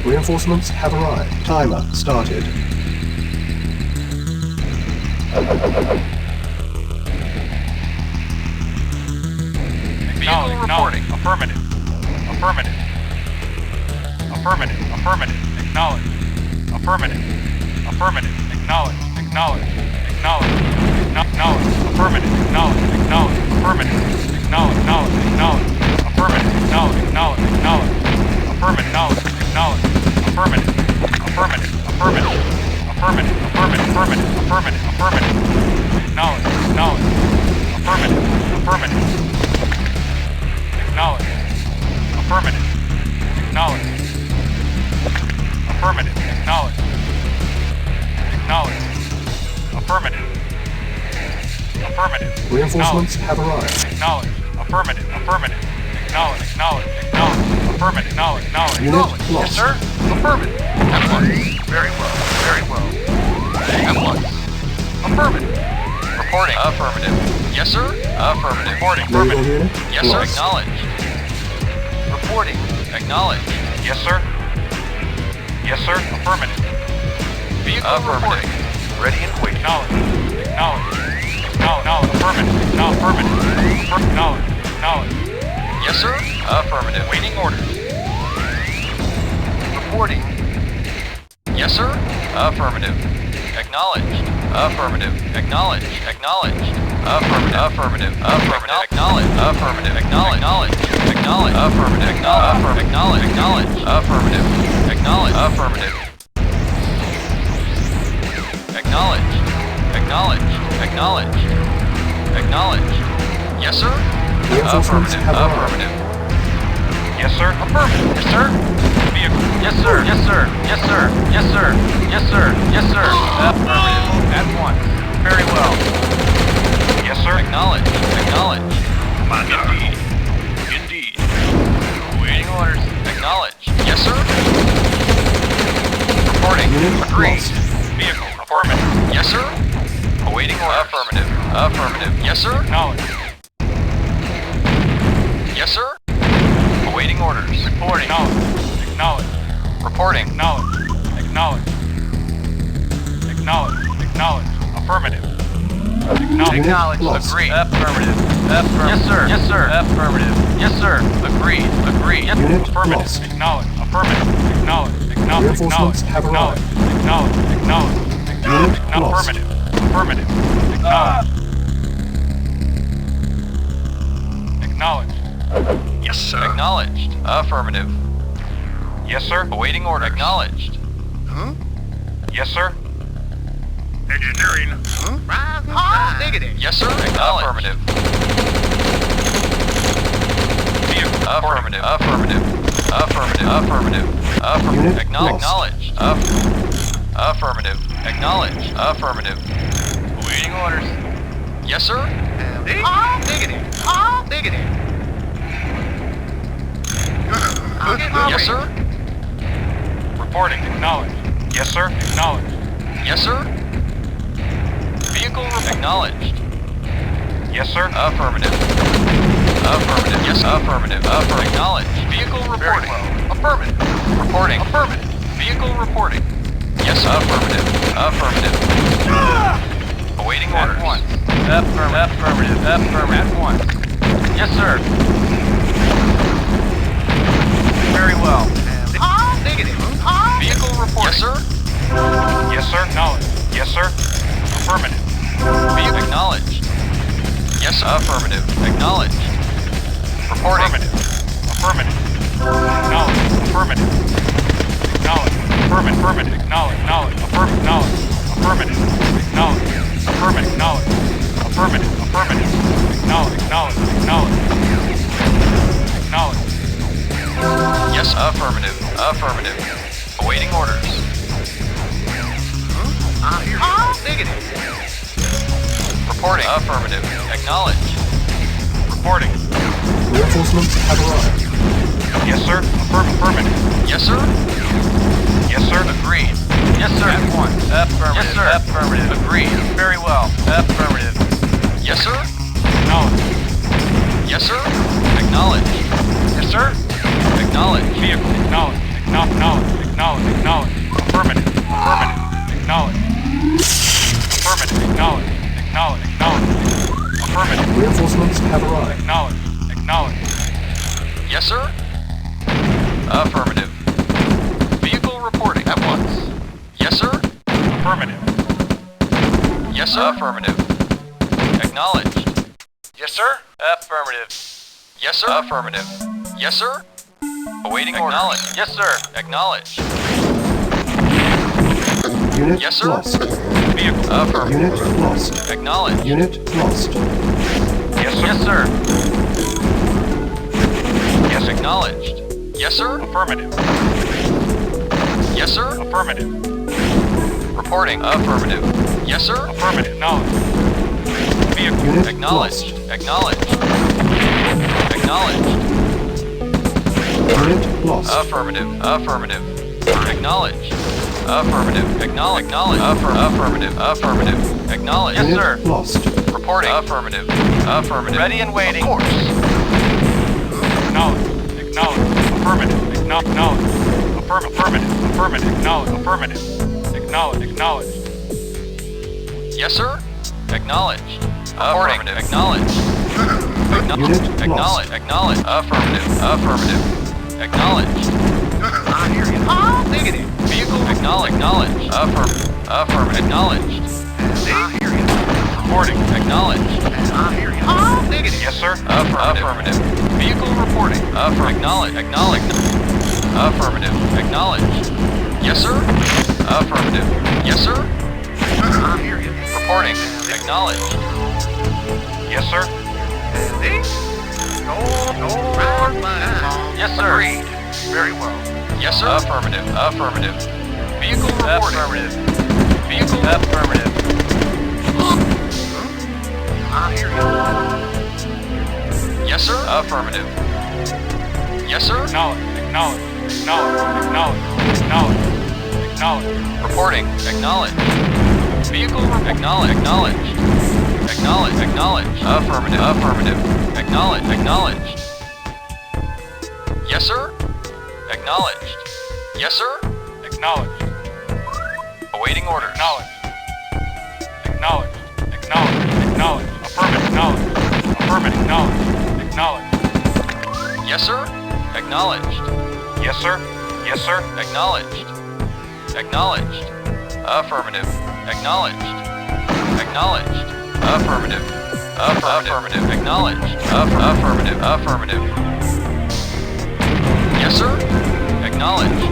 Reinforcements have arrived. Timer started. Vehicle reporting. Affirmative. Affirmative. Affirmative. Affirmative. Acknowledge. Affirmative. Affirmative. Acknowledge. Acknowledge. Acknowledge. Acknowledge. Affirmative. Acknowledge. Acknowledge. Affirmative. Acknowledge. Acknowledge. Acknowledge. Affirmative. Acknowledge. Acknowledge. Acknowledge. Affirmative. Acknowledge. Acknowledge. Affirmative. Affirmative. Affirmative. Affirmative. Affirmative. Affirmative. Affirmative. Affirmative. Acknowledge. Acknowledge. Affirmative. Affirmative. Acknowledge. Affirmative. Acknowledge. Affirmative. Acknowledge. Acknowledge. Affirmative. Affirmative. Reinforcements have arrived. Acknowledge. Affirmative. Affirmative. Acknowledge. Acknowledge. Acknowledge. Affirmative. Acknowledge. Acknowledge. Unit Acknowledge. lost. Yes, sir. Affirmative. At once. Very well. Very well. At once. Affirmative. Reporting. Affirmative. Yes, sir. Affirmative. Reporting. Naval Affirmative. unit Yes, sir. lost. Acknowledge. Reporting. Acknowledge. Yes, sir. Yes, sir. Affirmative. Vehicle reporting. Ready and waiting. Acknowledge. Acknowledge. Acknowledge. Affirmative. Acknowledge. Affirmative. Acknowledge. Acknowledge. Yes, sir. Affirmative. Waiting orders. Reporting. Yes, sir. Affirmative. Acknowledged. Affirmative. Acknowledged. Acknowledged. Affirmative. Affirmative. Affirmative. Acknowledge. Affirmative. Acknowledge. Acknowledge. Affirmative. Acknowledge. Acknowledge. Acknowledge. Affirmative. Acknowledge. Affirmative. Acknowledge. Acknowledge. Acknowledge. Acknowledge. Yes, sir. Reinforcements Affirmative. have arrived. Affirmative. Yes, sir. Affirmative. Yes, sir. Vehicle. Yes, sir. Yes, sir. Yes, sir. Yes, sir. Yes, sir. Yes, sir. Affirmative. At once. Very well. Yes, sir. Acknowledge. Acknowledge. Indeed. Indeed. Waiting orders. Acknowledge. Yes, sir. Reporting. Unit Agreed. lost. Vehicle. Affirmative. Yes, sir. Awaiting orders. Affirmative. Affirmative. Yes, sir. Acknowledge. Yes, sir. Awaiting orders. Reporting. Acknowledge. Acknowledge. Reporting. Acknowledge. Acknowledge. Acknowledge. Acknowledge. Affirmative. Acknowledge. Unit Acknowledge. lost. Agreed. Affirmative. Affirmative. Yes, sir. Yes, sir. Affirmative. Yes, sir. Agreed. Agreed. Yes. Unit Affirmative. lost. Acknowledge. Affirmative. Acknowledge. Acknowledge. Reinforcements have Acknowledge. arrived. Acknowledge. Acknowledge. Unit Acknowledge. lost. Affirmative. Affirmative. Acknowledge. Acknowledge. Yes, sir. Acknowledged. Affirmative. Yes, sir. Awaiting order. Acknowledged. Huh? Yes, sir. Engineering. Huh? Negative. Yes, sir. Affirmative. Vehicle. Affirmative. Affirmative. Affirmative. Affirmative. Affirmative. Unit Acknowledged. Affirmative. Acknowledged. Affirmative. Awaiting orders. Yes, sir. Negative. Negative. Yes, sir. Reporting. Acknowledged. Yes, sir. Acknowledged. Yes, sir. Vehicle acknowledged. Yes, sir. Affirmative. Affirmative. Yes, affirmative. Affirmative. Acknowledged. Vehicle reporting. Affirmative. Reporting. Affirmative. Vehicle reporting. Yes, affirmative. Affirmative. Awaiting orders. At once. Affirmative. Affirmative. Affirmative. At once. Yes, sir. Very well. Negative. Vehicle report. Yes, sir. Yes, sir. Acknowledged. Yes, sir. Affirmative. Vehicle acknowledged. Yes, sir. Affirmative. Acknowledged. Reporting. Affirmative. Affirmative. Acknowledged. Affirmative. Acknowledged. Affirmative. Affirmative. Acknowledged. Acknowledged. Affirmative. Acknowledged. Affirmative. Acknowledged. Affirmative. Acknowledged. Affirmative. Affirmative. Acknowledged. Acknowledged. Acknowledged. Acknowledged. Yes, affirmative. Affirmative. Awaiting orders. Negative. Reporting. Affirmative. Acknowledged. Reporting. Reinforcements have arrived. Yes, sir. Affirmative. Yes, sir. Yes, sir. Agreed. Yes, sir. At once. Affirmative. Yes, sir. Affirmative. Agreed. Very well. Affirmative. Yes, sir. Acknowledged. Yes, sir. Acknowledged. Yes, sir. Acknowledged. Vehicle. Acknowledged. Acknowledged. Acknowledge. Acknowledge. Affirmative. Affirmative. Acknowledge. Affirmative. Acknowledge. Acknowledge. Acknowledge. Affirmative. Reinforcements have arrived. Acknowledge. Acknowledge. Yes, sir? Affirmative. Vehicle reporting at once. Yes, sir? Affirmative. Yes, sir? Affirmative. Acknowledged. Yes, sir? Affirmative. Yes, sir? Affirmative. Yes, sir? Awaiting orders. Yes, sir. Acknowledged. Unit Yes, sir? lost. Vehicle. Affirmative. Unit lost. Acknowledged. Unit lost. Yes, sir. Yes, sir. Yes, acknowledged. Yes, sir. Affirmative. Yes, sir. Affirmative. Reporting. Affirmative. Yes, sir. Affirmative. Acknowledged. Vehicle. Unit Acknowledged. lost. Acknowledged. Acknowledged. Unit lost. Affirmative. Affirmative. Acknowledged. Affirmative. Acknowledge. Acknowledge. Affirmative. Affirmative. Acknowledge. Yes, Unit sir. lost. Reporting. Affirmative. Affirmative. Ready and waiting. Of course. Acknowledge. Acknowledge. Affirmative. Acknowledge. Affirmative. Affirmative. Acknowledge. Affirmative. Acknowledge. Acknowledge. Yes, sir. Acknowledged. Affirmative. Acknowledge. Unit Acknowledge. lost. Acknowledge. Affirmative. Affirmative. Acknowledged. I hear you. Negative. Vehicle. Acknowledge. Acknowledge. Affirmative. Acknowledged. I hear you. Reporting. Acknowledged. I hear you. Negative. Yes, sir. Affirmative. Vehicle reporting. Acknowledge. Acknowledge. Affirmative. Acknowledged. Yes, sir. Affirmative. Yes, sir. I hear you. Reporting. Acknowledged. Yes, sir. Yes, sir. Agreed. Very well. Yes, sir. Affirmative. Affirmative. Vehicle reporting. Affirmative. Vehicle. Affirmative. I hear you. Yes, sir. Affirmative. Yes, sir. Acknowledge. Acknowledge. Acknowledge. Acknowledge. Acknowledge. Acknowledge. Reporting. Acknowledge. Vehicle. Acknowledge. Acknowledge. Acknowledge. Acknowledge. Affirmative. Affirmative. Acknowledge. Acknowledged. Yes, sir. Acknowledged. Yes, sir. Acknowledged. Awaiting order. Acknowledged. Acknowledged. Acknowledged. Acknowledged. Affirmative. Acknowledged. Affirmative. Acknowledged. Acknowledged. Yes, sir. Acknowledged. Yes, sir. Yes, sir. Acknowledged. Acknowledged. Affirmative. Acknowledged. Acknowledged. Affirmative. Affirmative. Acknowledged. Affirmative. Affirmative. Yes, sir. Acknowledged.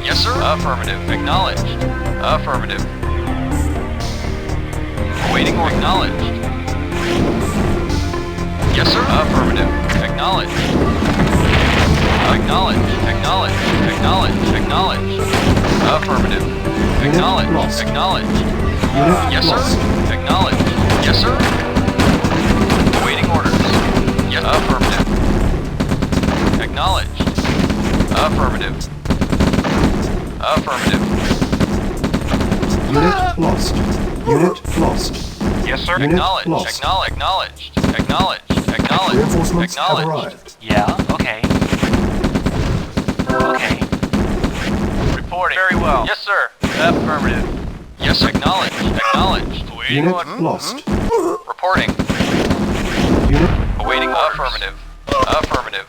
Yes, sir. Affirmative. Acknowledged. Affirmative. Awaiting or acknowledged. Yes, sir. Affirmative. Acknowledged. Acknowledged. Acknowledged. Acknowledged. Acknowledged. Affirmative. Acknowledged. lost. Acknowledged. Unit Yes, lost. sir. Acknowledged. Yes, sir. Awaiting orders. Yes. Affirmative. Acknowledged. Affirmative. Affirmative. Unit lost. Unit lost. Yes, sir. Unit Acknowledged. lost. Acknowledged. Acknowledged. Acknowledged. Reinforcements have Acknowledged. arrived. Yeah, okay. Okay. Reporting. Very well. Yes, sir. Affirmative. Yes, acknowledged. Acknowledged. Awaiting Unit order. lost. Reporting. Unit Awaiting affirmative. Affirmative.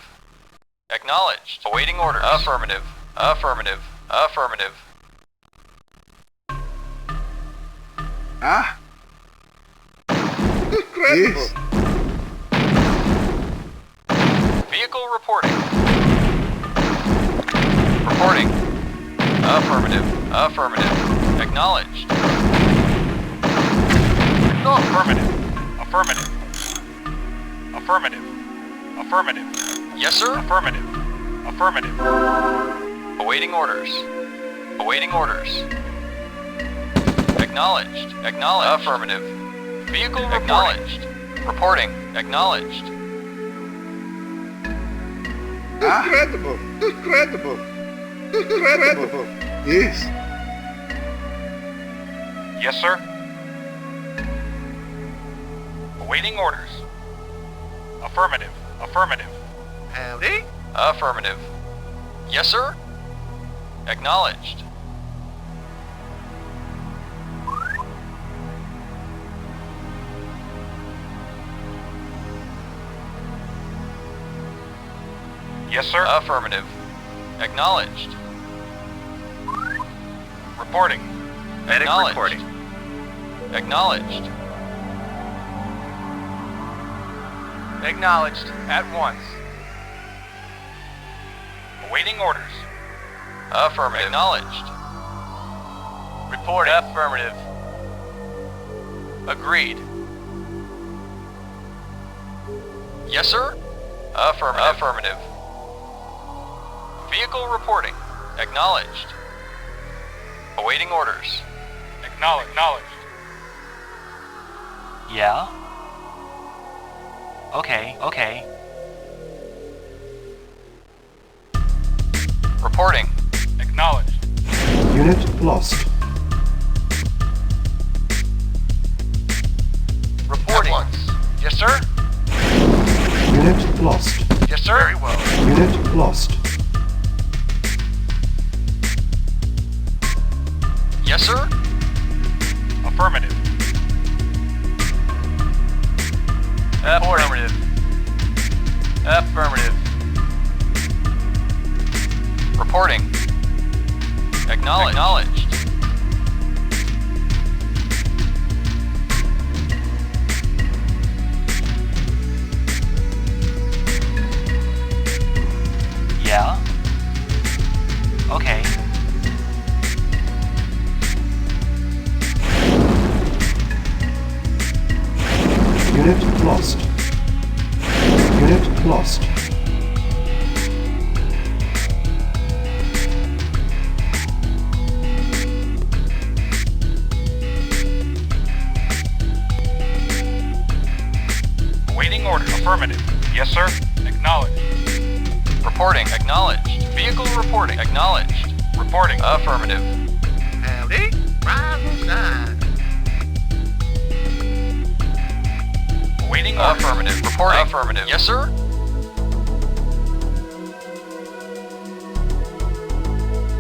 Acknowledged. Awaiting orders. Affirmative. Affirmative. Affirmative. Incredible. Vehicle reporting. Reporting. Affirmative. Affirmative. Acknowledged. No, affirmative. Affirmative. Affirmative. Affirmative. Yes, sir. Affirmative. Affirmative. Awaiting orders. Awaiting orders. Acknowledged. Acknowledged. Affirmative. Vehicle acknowledged. Reporting. Acknowledged. Incredible. Incredible. Incredible. Yes. Yes, sir. Awaiting orders. Affirmative. Affirmative. Howdy. Affirmative. Yes, sir. Acknowledged. Yes, sir. Affirmative. Acknowledged. Reporting. Medic Acknowledged. reporting. Acknowledged. Acknowledged. At once. Awaiting orders. Affirmative. Acknowledged. Reporting. Affirmative. Agreed. Yes, sir. Affirmative. Affirmative. Vehicle reporting. Acknowledged. Awaiting orders. Acknowledged. Yeah? Okay. Reporting. Acknowledged. Unit lost. Reporting. At once. Yes, sir. Unit lost. Yes, sir. Very well. Unit lost. Yes, sir. Affirmative. Affirmative. Affirmative. Reporting. Acknowledged. Yeah? Okay. Unit lost. Unit lost. Awaiting order. Affirmative. Yes, sir. Acknowledged. Reporting. Acknowledged. Vehicle reporting. Acknowledged. Reporting. Affirmative. Howdy. Rise and shine. Awaiting order. Affirmative. Reporting. Affirmative. Yes, sir.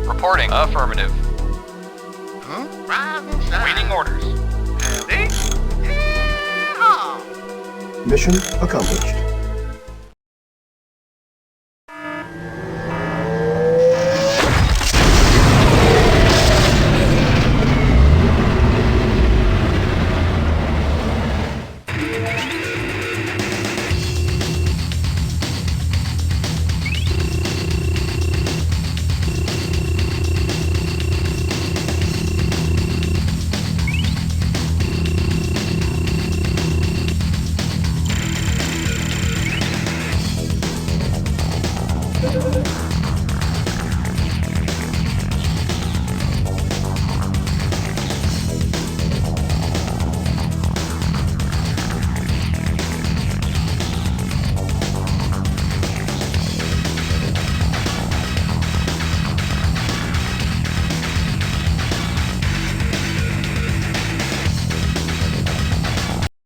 Reporting. Affirmative. Huh? Rise and shine. Awaiting orders. Howdy. Yeehaw. Mission accomplished.